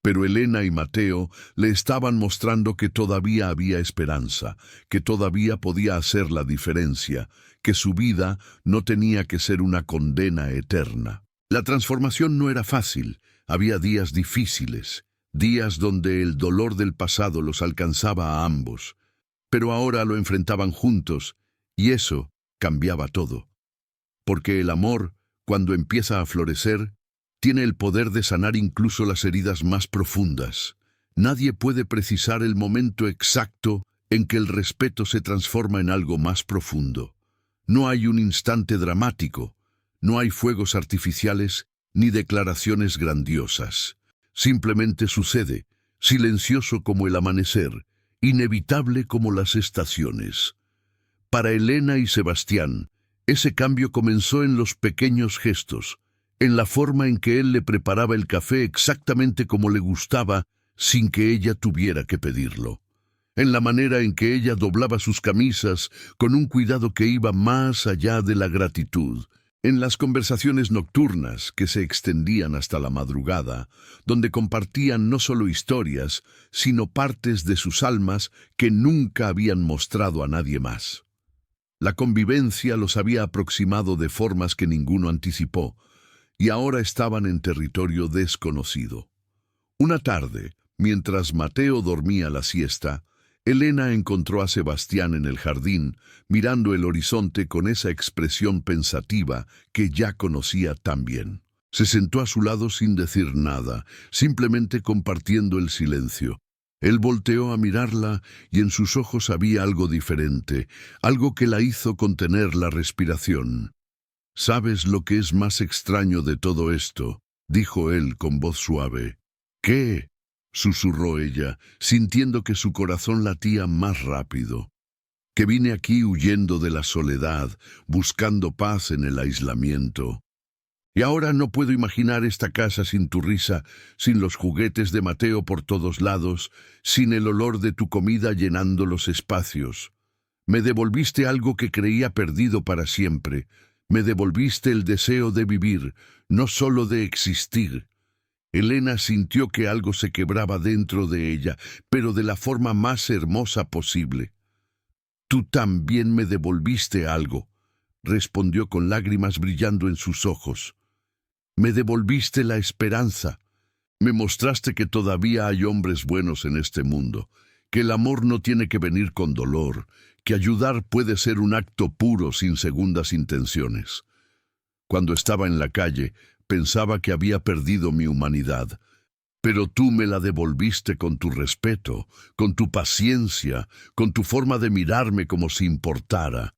Pero Elena y Mateo le estaban mostrando que todavía había esperanza, que todavía podía hacer la diferencia, que su vida no tenía que ser una condena eterna. La transformación no era fácil, había días difíciles, días donde el dolor del pasado los alcanzaba a ambos, pero ahora lo enfrentaban juntos, y eso cambiaba todo. Porque el amor, cuando empieza a florecer, tiene el poder de sanar incluso las heridas más profundas. Nadie puede precisar el momento exacto en que el respeto se transforma en algo más profundo. No hay un instante dramático, no hay fuegos artificiales ni declaraciones grandiosas. Simplemente sucede, silencioso como el amanecer, inevitable como las estaciones. Para Elena y Sebastián, ese cambio comenzó en los pequeños gestos, en la forma en que él le preparaba el café exactamente como le gustaba, sin que ella tuviera que pedirlo. En la manera en que ella doblaba sus camisas con un cuidado que iba más allá de la gratitud. En las conversaciones nocturnas que se extendían hasta la madrugada, donde compartían no solo historias, sino partes de sus almas que nunca habían mostrado a nadie más. La convivencia los había aproximado de formas que ninguno anticipó, y ahora estaban en territorio desconocido. Una tarde, mientras Mateo dormía la siesta, Elena encontró a Sebastián en el jardín, mirando el horizonte con esa expresión pensativa que ya conocía tan bien. Se sentó a su lado sin decir nada, simplemente compartiendo el silencio. Él volteó a mirarla y en sus ojos había algo diferente, algo que la hizo contener la respiración. «¿Sabes lo que es más extraño de todo esto?», dijo él con voz suave. «¿Qué?», susurró ella, sintiendo que su corazón latía más rápido. «Que vine aquí huyendo de la soledad, buscando paz en el aislamiento. Y ahora no puedo imaginar esta casa sin tu risa, sin los juguetes de Mateo por todos lados, sin el olor de tu comida llenando los espacios. Me devolviste algo que creía perdido para siempre. Me devolviste el deseo de vivir, no solo de existir». Elena sintió que algo se quebraba dentro de ella, pero de la forma más hermosa posible. «Tú también me devolviste algo», respondió con lágrimas brillando en sus ojos. Me devolviste la esperanza. Me mostraste que todavía hay hombres buenos en este mundo, que el amor no tiene que venir con dolor, que ayudar puede ser un acto puro sin segundas intenciones. Cuando estaba en la calle, pensaba que había perdido mi humanidad, pero tú me la devolviste con tu respeto, con tu paciencia, con tu forma de mirarme como si importara.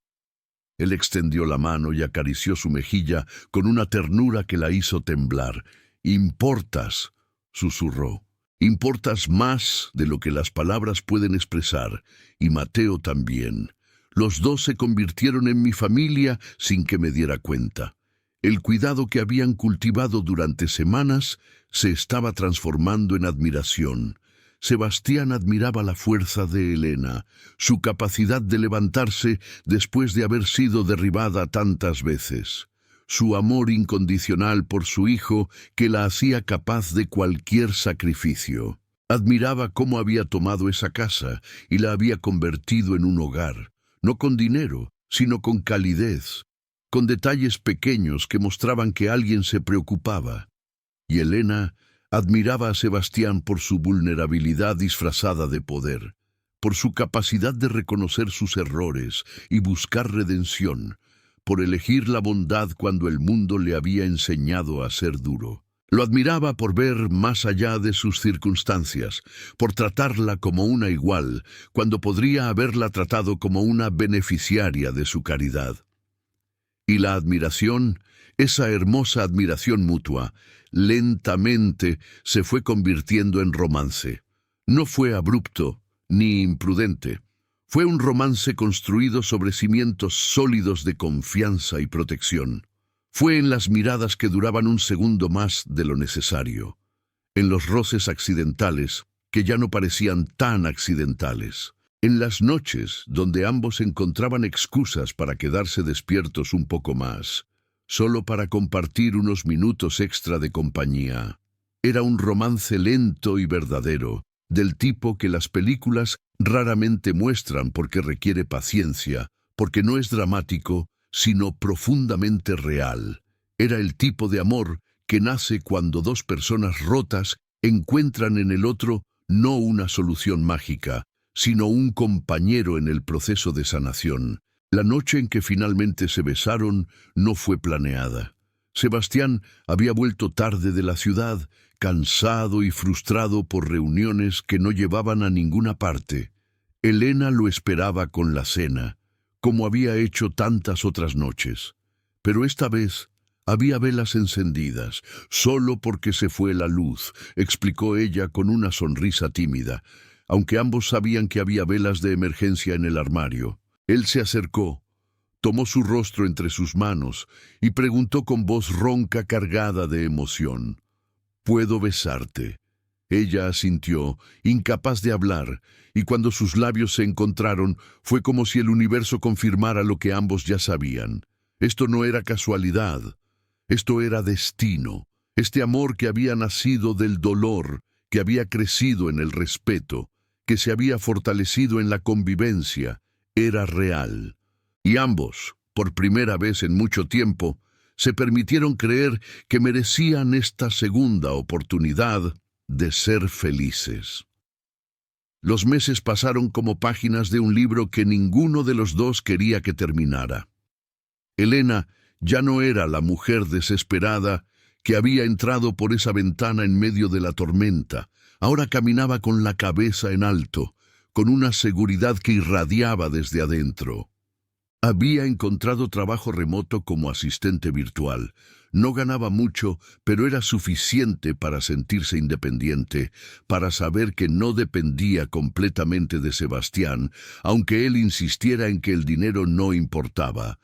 Él extendió la mano y acarició su mejilla con una ternura que la hizo temblar. «Importas», susurró. «Importas más de lo que las palabras pueden expresar, y Mateo también. Los dos se convirtieron en mi familia sin que me diera cuenta. El cuidado que habían cultivado durante semanas se estaba transformando en admiración. Sebastián admiraba la fuerza de Elena, su capacidad de levantarse después de haber sido derribada tantas veces, su amor incondicional por su hijo que la hacía capaz de cualquier sacrificio. Admiraba cómo había tomado esa casa y la había convertido en un hogar, no con dinero, sino con calidez, con detalles pequeños que mostraban que alguien se preocupaba. Y Elena admiraba a Sebastián por su vulnerabilidad disfrazada de poder, por su capacidad de reconocer sus errores y buscar redención, por elegir la bondad cuando el mundo le había enseñado a ser duro. Lo admiraba por ver más allá de sus circunstancias, por tratarla como una igual, cuando podría haberla tratado como una beneficiaria de su caridad. Y la admiración, esa hermosa admiración mutua, lentamente se fue convirtiendo en romance. No fue abrupto ni imprudente. Fue un romance construido sobre cimientos sólidos de confianza y protección. Fue en las miradas que duraban un segundo más de lo necesario, en los roces accidentales que ya no parecían tan accidentales, en las noches donde ambos encontraban excusas para quedarse despiertos un poco más, solo para compartir unos minutos extra de compañía. Era un romance lento y verdadero, del tipo que las películas raramente muestran porque requiere paciencia, porque no es dramático, sino profundamente real. Era el tipo de amor que nace cuando dos personas rotas encuentran en el otro no una solución mágica, sino un compañero en el proceso de sanación. La noche en que finalmente se besaron no fue planeada. Sebastián había vuelto tarde de la ciudad, cansado y frustrado por reuniones que no llevaban a ninguna parte. Elena lo esperaba con la cena, como había hecho tantas otras noches. Pero esta vez había velas encendidas, solo porque se fue la luz, explicó ella con una sonrisa tímida, aunque ambos sabían que había velas de emergencia en el armario. Él se acercó, tomó su rostro entre sus manos y preguntó con voz ronca cargada de emoción: «¿Puedo besarte?». Ella asintió, incapaz de hablar, y cuando sus labios se encontraron, fue como si el universo confirmara lo que ambos ya sabían. Esto no era casualidad, esto era destino. Este amor que había nacido del dolor, que había crecido en el respeto, que se había fortalecido en la convivencia, era real. Y ambos, por primera vez en mucho tiempo, se permitieron creer que merecían esta segunda oportunidad de ser felices. Los meses pasaron como páginas de un libro que ninguno de los dos quería que terminara. Elena ya no era la mujer desesperada que había entrado por esa ventana en medio de la tormenta. Ahora caminaba con la cabeza en alto, con una seguridad que irradiaba desde adentro. Había encontrado trabajo remoto como asistente virtual. No ganaba mucho, pero era suficiente para sentirse independiente, para saber que no dependía completamente de Sebastián, aunque él insistiera en que el dinero no importaba.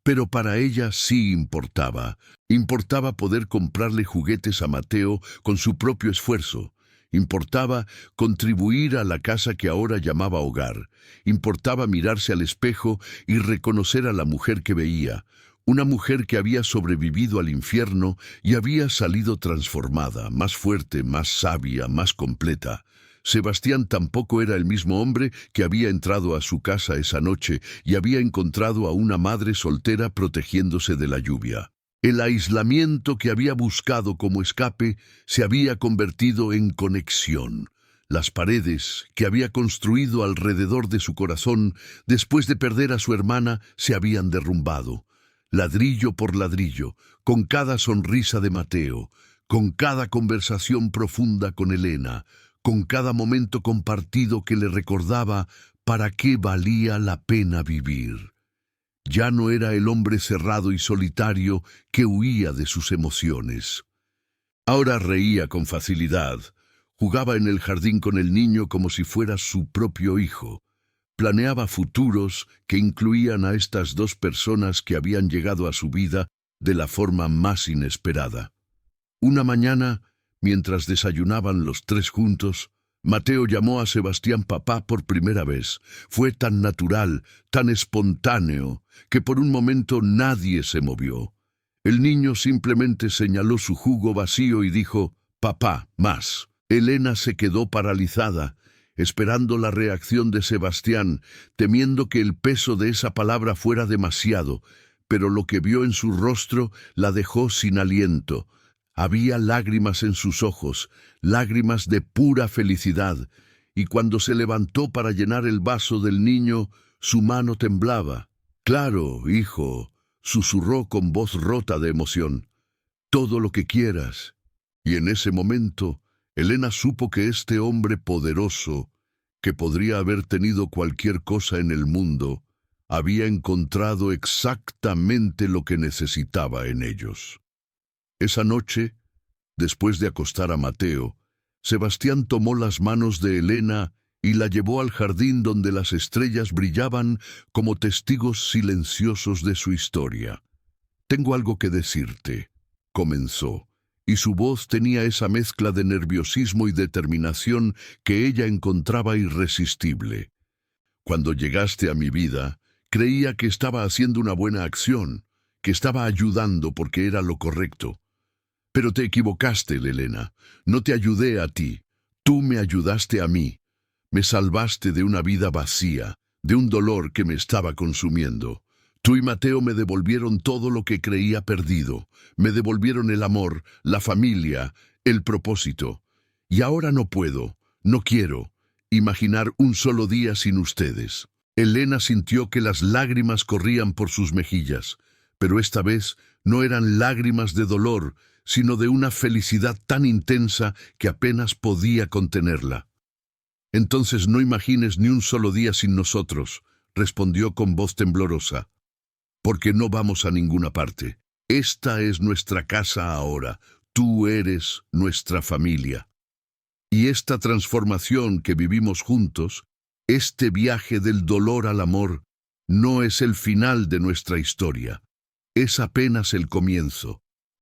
Pero para ella sí importaba. Importaba poder comprarle juguetes a Mateo con su propio esfuerzo. Importaba contribuir a la casa que ahora llamaba hogar. Importaba mirarse al espejo y reconocer a la mujer que veía, una mujer que había sobrevivido al infierno y había salido transformada, más fuerte, más sabia, más completa. Sebastián tampoco era el mismo hombre que había entrado a su casa esa noche y había encontrado a una madre soltera protegiéndose de la lluvia. El aislamiento que había buscado como escape se había convertido en conexión. Las paredes que había construido alrededor de su corazón después de perder a su hermana se habían derrumbado, ladrillo por ladrillo, con cada sonrisa de Mateo, con cada conversación profunda con Elena, con cada momento compartido que le recordaba para qué valía la pena vivir. Ya no era el hombre cerrado y solitario que huía de sus emociones. Ahora reía con facilidad, jugaba en el jardín con el niño como si fuera su propio hijo. Planeaba futuros que incluían a estas dos personas que habían llegado a su vida de la forma más inesperada. Una mañana, mientras desayunaban los tres juntos, Mateo llamó a Sebastián papá por primera vez. Fue tan natural, tan espontáneo, que por un momento nadie se movió. El niño simplemente señaló su jugo vacío y dijo, «Papá, más». Elena se quedó paralizada, esperando la reacción de Sebastián, temiendo que el peso de esa palabra fuera demasiado, pero lo que vio en su rostro la dejó sin aliento. Había lágrimas en sus ojos, lágrimas de pura felicidad, y cuando se levantó para llenar el vaso del niño, su mano temblaba. «Claro, hijo», susurró con voz rota de emoción, «todo lo que quieras». Y en ese momento, Elena supo que este hombre poderoso, que podría haber tenido cualquier cosa en el mundo, había encontrado exactamente lo que necesitaba en ellos. Esa noche, después de acostar a Mateo, Sebastián tomó las manos de Elena y la llevó al jardín donde las estrellas brillaban como testigos silenciosos de su historia. «Tengo algo que decirte», comenzó, y su voz tenía esa mezcla de nerviosismo y determinación que ella encontraba irresistible. «Cuando llegaste a mi vida, creía que estaba haciendo una buena acción, que estaba ayudando porque era lo correcto. Pero te equivocaste, Elena. No te ayudé a ti. Tú me ayudaste a mí. Me salvaste de una vida vacía, de un dolor que me estaba consumiendo. Tú y Mateo me devolvieron todo lo que creía perdido. Me devolvieron el amor, la familia, el propósito. Y ahora no puedo, no quiero, imaginar un solo día sin ustedes». Elena sintió que las lágrimas corrían por sus mejillas, pero esta vez no eran lágrimas de dolor, sino de una felicidad tan intensa que apenas podía contenerla. «Entonces no imagines ni un solo día sin nosotros», respondió con voz temblorosa, «porque no vamos a ninguna parte. Esta es nuestra casa ahora, tú eres nuestra familia. Y esta transformación que vivimos juntos, este viaje del dolor al amor, no es el final de nuestra historia, es apenas el comienzo».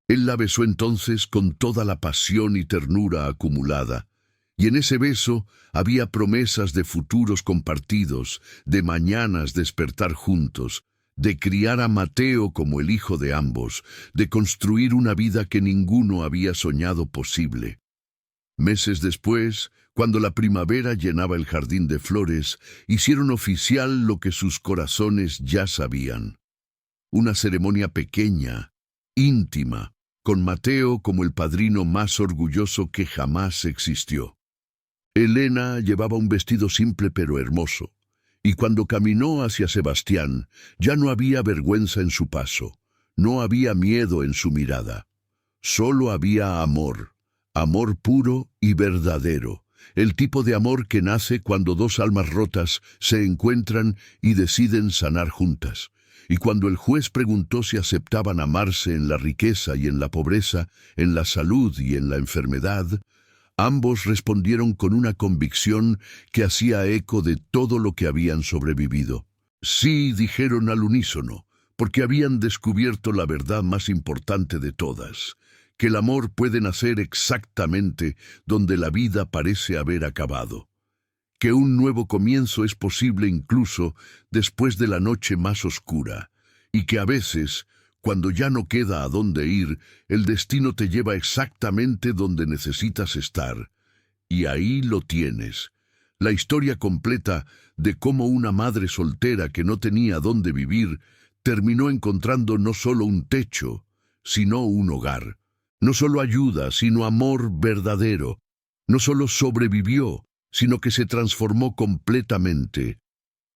Él la besó entonces con toda la pasión y ternura acumulada, y en ese beso había promesas de futuros compartidos, de mañanas despertar juntos, de criar a Mateo como el hijo de ambos, de construir una vida que ninguno había soñado posible. Meses después, cuando la primavera llenaba el jardín de flores, hicieron oficial lo que sus corazones ya sabían. Una ceremonia pequeña, íntima, con Mateo como el padrino más orgulloso que jamás existió. Elena llevaba un vestido simple pero hermoso, y cuando caminó hacia Sebastián, ya no había vergüenza en su paso, no había miedo en su mirada. Solo había amor, amor puro y verdadero, el tipo de amor que nace cuando dos almas rotas se encuentran y deciden sanar juntas. Y cuando el juez preguntó si aceptaban amarse en la riqueza y en la pobreza, en la salud y en la enfermedad, ambos respondieron con una convicción que hacía eco de todo lo que habían sobrevivido. Sí, dijeron al unísono, porque habían descubierto la verdad más importante de todas, que el amor puede nacer exactamente donde la vida parece haber acabado, que un nuevo comienzo es posible incluso después de la noche más oscura, y que a veces, cuando ya no queda a dónde ir, el destino te lleva exactamente donde necesitas estar. Y ahí lo tienes, la historia completa de cómo una madre soltera que no tenía dónde vivir terminó encontrando no solo un techo, sino un hogar. No solo ayuda, sino amor verdadero. No solo sobrevivió, sino que se transformó completamente.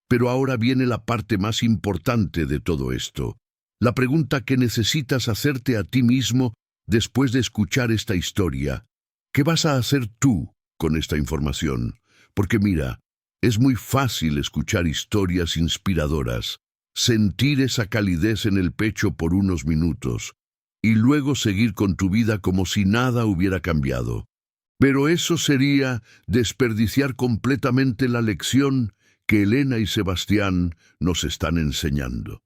Pero ahora viene la parte más importante de todo esto. La pregunta que necesitas hacerte a ti mismo después de escuchar esta historia. ¿Qué vas a hacer tú con esta información? Porque mira, es muy fácil escuchar historias inspiradoras, sentir esa calidez en el pecho por unos minutos, y luego seguir con tu vida como si nada hubiera cambiado. Pero eso sería desperdiciar completamente la lección que Elena y Sebastián nos están enseñando.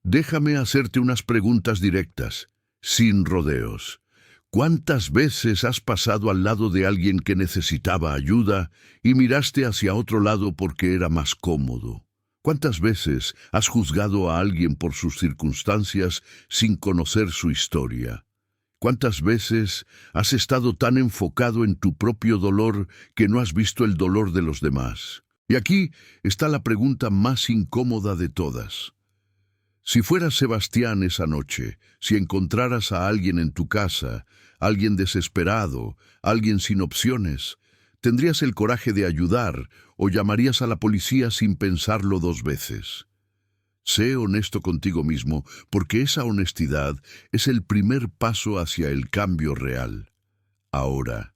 Déjame hacerte unas preguntas directas, sin rodeos. ¿Cuántas veces has pasado al lado de alguien que necesitaba ayuda y miraste hacia otro lado porque era más cómodo? ¿Cuántas veces has juzgado a alguien por sus circunstancias sin conocer su historia? ¿Cuántas veces has estado tan enfocado en tu propio dolor que no has visto el dolor de los demás? Y aquí está la pregunta más incómoda de todas. Si fueras Sebastián esa noche, si encontraras a alguien en tu casa, alguien desesperado, alguien sin opciones, ¿tendrías el coraje de ayudar o llamarías a la policía sin pensarlo dos veces? Sé honesto contigo mismo, porque esa honestidad es el primer paso hacia el cambio real. Ahora,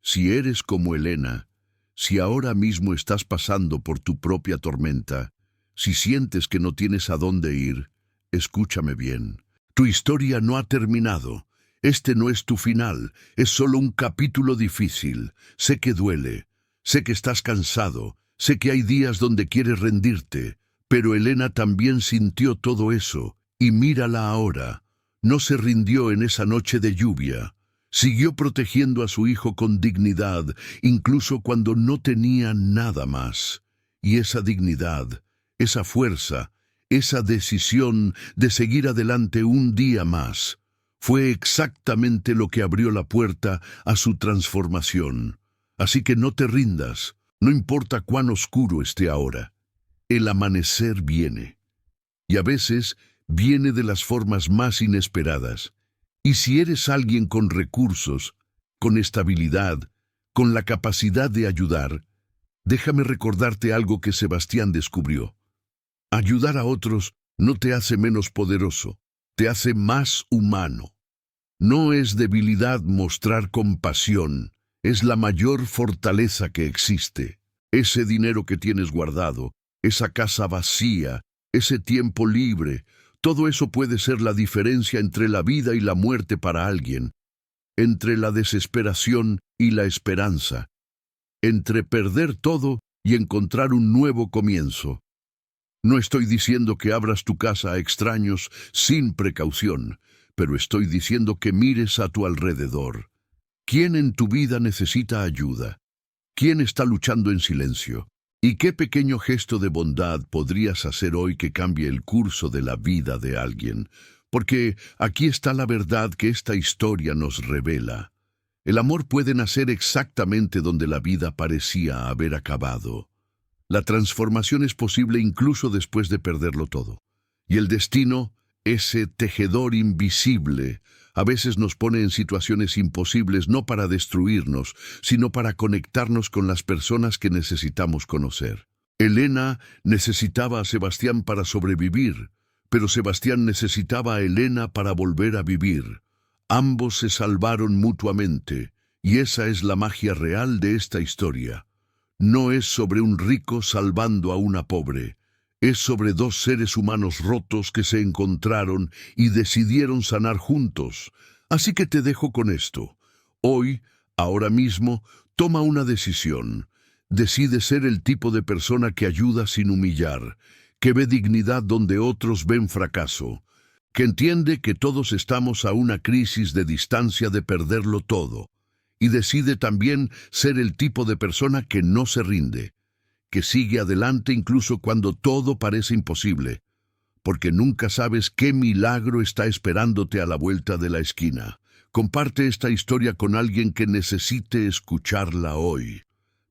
si eres como Elena, si ahora mismo estás pasando por tu propia tormenta, si sientes que no tienes a dónde ir, escúchame bien. Tu historia no ha terminado. Este no es tu final, es solo un capítulo difícil. Sé que duele, sé que estás cansado, sé que hay días donde quieres rendirte, pero Elena también sintió todo eso, y mírala ahora. No se rindió en esa noche de lluvia. Siguió protegiendo a su hijo con dignidad, incluso cuando no tenía nada más. Y esa dignidad, esa fuerza, esa decisión de seguir adelante un día más, fue exactamente lo que abrió la puerta a su transformación. Así que no te rindas, no importa cuán oscuro esté ahora. El amanecer viene, y a veces viene de las formas más inesperadas. Y si eres alguien con recursos, con estabilidad, con la capacidad de ayudar, déjame recordarte algo que Sebastián descubrió. Ayudar a otros no te hace menos poderoso, te hace más humano. No es debilidad mostrar compasión, es la mayor fortaleza que existe. Ese dinero que tienes guardado, esa casa vacía, ese tiempo libre, todo eso puede ser la diferencia entre la vida y la muerte para alguien, entre la desesperación y la esperanza, entre perder todo y encontrar un nuevo comienzo. No estoy diciendo que abras tu casa a extraños sin precaución, pero estoy diciendo que mires a tu alrededor. ¿Quién en tu vida necesita ayuda? ¿Quién está luchando en silencio? ¿Y qué pequeño gesto de bondad podrías hacer hoy que cambie el curso de la vida de alguien? Porque aquí está la verdad que esta historia nos revela. El amor puede nacer exactamente donde la vida parecía haber acabado. La transformación es posible incluso después de perderlo todo. Y el destino, ese tejedor invisible, a veces nos pone en situaciones imposibles no para destruirnos, sino para conectarnos con las personas que necesitamos conocer. Elena necesitaba a Sebastián para sobrevivir, pero Sebastián necesitaba a Elena para volver a vivir. Ambos se salvaron mutuamente, y esa es la magia real de esta historia. No es sobre un rico salvando a una pobre. Es sobre dos seres humanos rotos que se encontraron y decidieron sanar juntos. Así que te dejo con esto. Hoy, ahora mismo, toma una decisión. Decide ser el tipo de persona que ayuda sin humillar, que ve dignidad donde otros ven fracaso, que entiende que todos estamos a una crisis de distancia de perderlo todo. Y decide también ser el tipo de persona que no se rinde, que sigue adelante incluso cuando todo parece imposible, porque nunca sabes qué milagro está esperándote a la vuelta de la esquina. Comparte esta historia con alguien que necesite escucharla hoy.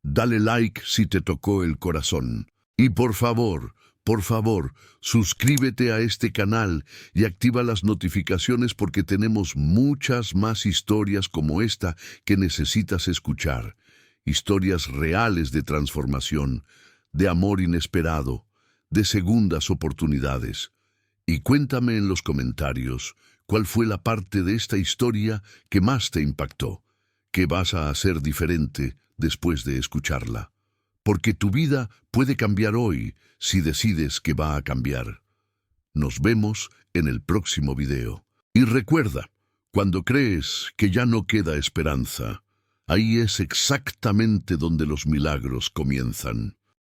Dale like si te tocó el corazón. Y por favor, Por favor, suscríbete a este canal y activa las notificaciones porque tenemos muchas más historias como esta que necesitas escuchar. Historias reales de transformación, de amor inesperado, de segundas oportunidades. Y cuéntame en los comentarios cuál fue la parte de esta historia que más te impactó. ¿Qué vas a hacer diferente después de escucharla? Porque tu vida puede cambiar hoy si decides que va a cambiar. Nos vemos en el próximo video. Y recuerda, cuando crees que ya no queda esperanza, ahí es exactamente donde los milagros comienzan.